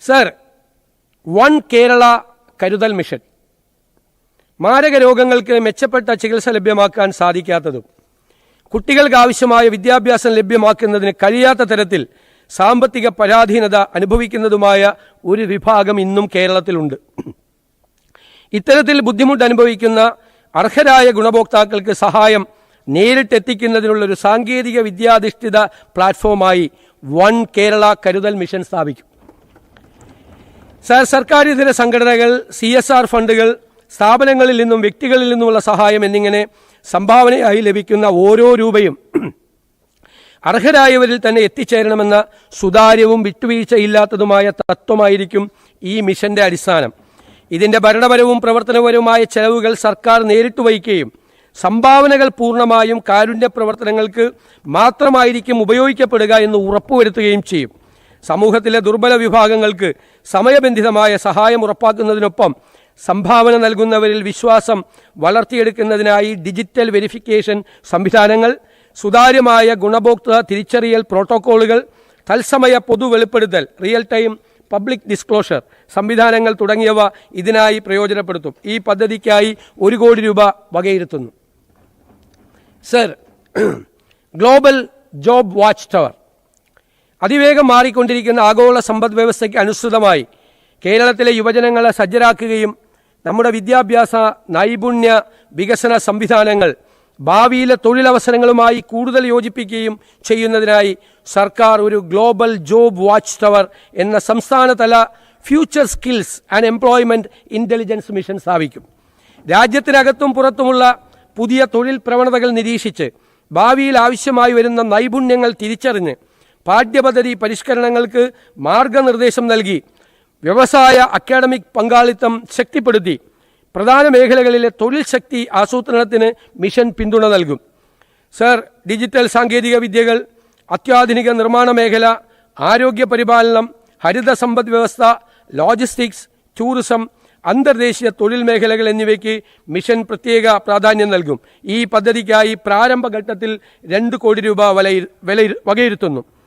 Sir, one Kerala കരുതൽ mission മാരക രോഗങ്ങൾക്ക് മെച്ചപ്പെട്ട ചികിത്സ ലഭ്യമാക്കാൻ സാധിക്കാത്തതും കുട്ടികൾക്ക് ആവശ്യമായ വിദ്യാഭ്യാസം ലഭ്യമാക്കുന്നതിന് കഴിയാത്ത തരത്തിൽ സാമ്പത്തിക പരാധീനത അനുഭവിക്കുന്നതുമായ ഒരു വിഭാഗം ഇന്നും കേരളത്തിലുണ്ട്. ഇത്തരത്തിൽ ബുദ്ധിമുട്ട് അനുഭവിക്കുന്ന അർഹരായ ഗുണഭോക്താക്കൾക്ക് സഹായം നേരിട്ടെത്തിക്കുന്നതിനുള്ളൊരു സാങ്കേതിക വിദ്യാധിഷ്ഠിത പ്ലാറ്റ്ഫോമായി വൺ കേരള കരുതൽ മിഷൻ സ്ഥാപിക്കും. സർക്കാരിതര സംഘടനകൾ, CSR ഫണ്ടുകൾ, സ്ഥാപനങ്ങളിൽ നിന്നും വ്യക്തികളിൽ നിന്നുമുള്ള സഹായം എന്നിങ്ങനെ സംഭാവനയായി ലഭിക്കുന്ന ഓരോ രൂപയും അർഹരായവരിൽ തന്നെ എത്തിച്ചേരണമെന്ന സുതാര്യവും വിട്ടുവീഴ്ചയില്ലാത്തതുമായ തത്വമായിരിക്കും ഈ മിഷന്റെ അടിസ്ഥാനം. ഇതിന്റെ ഭരണപരവും പ്രവർത്തനപരവുമായ ചെലവുകൾ സർക്കാർ നേരിട്ട് വഹിക്കുകയും സംഭാവനകൾ പൂർണ്ണമായും കാരുണ്യ പ്രവർത്തനങ്ങൾക്ക് മാത്രമായിരിക്കും ഉപയോഗിക്കപ്പെടുക എന്ന് ഉറപ്പുവരുത്തുകയും ചെയ്യും. സമൂഹത്തിലെ ദുർബല വിഭാഗങ്ങൾക്ക് സമയബന്ധിതമായ സഹായം ഉറപ്പാക്കുന്നതിനൊപ്പം സംഭാവന നൽകുന്നവരിൽ വിശ്വാസം വളർത്തിയെടുക്കുന്നതിനായി ഡിജിറ്റൽ വെരിഫിക്കേഷൻ സംവിധാനങ്ങൾ, സുതാര്യമായ ഗുണഭോക്തൃ തിരിച്ചറിയൽ പ്രോട്ടോക്കോളുകൾ, തത്സമയ പൊതു വെളിപ്പെടുത്തൽ റിയൽ ടൈം പബ്ലിക് ഡിസ്ക്ലോഷർ സംവിധാനങ്ങൾ തുടങ്ങിയവ ഇതിനായി പ്രയോജനപ്പെടുത്തും. ഈ പദ്ധതിക്കായി 1 കോടി രൂപ വകയിരുത്തുന്നു. Sir, global job watch tower അതിവേഗം മാറിക്കൊണ്ടിരിക്കുന്ന ആഗോള സമ്പദ് വ്യവസ്ഥയ്ക്ക് അനുസൃതമായി കേരളത്തിലെ യുവജനങ്ങളെ സജ്ജരാക്കുകയും നമ്മുടെ വിദ്യാഭ്യാസ നൈപുണ്യ വികസന സംവിധാനങ്ങൾ ഭാവിയിലെ തൊഴിലവസരങ്ങളുമായി കൂടുതൽ യോജിപ്പിക്കുകയും ചെയ്യുന്നതിനായി സർക്കാർ ഒരു ഗ്ലോബൽ ജോബ് വാച്ച് ടവർ എന്ന സംസ്ഥാനതല future skills and employment intelligence mission സ്ഥാപിക്കും. രാജ്യത്തിനകത്തും പുറത്തുമുള്ള പുതിയ തൊഴിൽ പ്രവണതകൾ നിരീക്ഷിച്ച് ഭാവിയിൽ ആവശ്യമായി വരുന്ന നൈപുണ്യങ്ങൾ തിരിച്ചറിഞ്ഞ് പാഠ്യപദ്ധതി പരിഷ്കരണങ്ങൾക്ക് മാർഗനിർദ്ദേശം നൽകി വ്യവസായ അക്കാഡമിക് പങ്കാളിത്തം ശക്തിപ്പെടുത്തി പ്രധാന മേഖലകളിലെ തൊഴിൽ ശക്തി ആസൂത്രണത്തിന് മിഷൻ പിന്തുണ നൽകും. സർ, ഡിജിറ്റൽ സാങ്കേതിക വിദ്യകൾ, അത്യാധുനിക നിർമ്മാണ മേഖല, ആരോഗ്യ പരിപാലനം, ഹരിത സമ്പദ് വ്യവസ്ഥ, ലോജിസ്റ്റിക്സ്, ടൂറിസം, അന്തർദേശീയ തൊഴിൽ മേഖലകൾ എന്നിവയ്ക്ക് മിഷൻ പ്രത്യേക പ്രാധാന്യം നൽകും. ഈ പദ്ധതിക്കായി പ്രാരംഭഘട്ടത്തിൽ 2 കോടി രൂപ വകയിരുത്തുന്നു.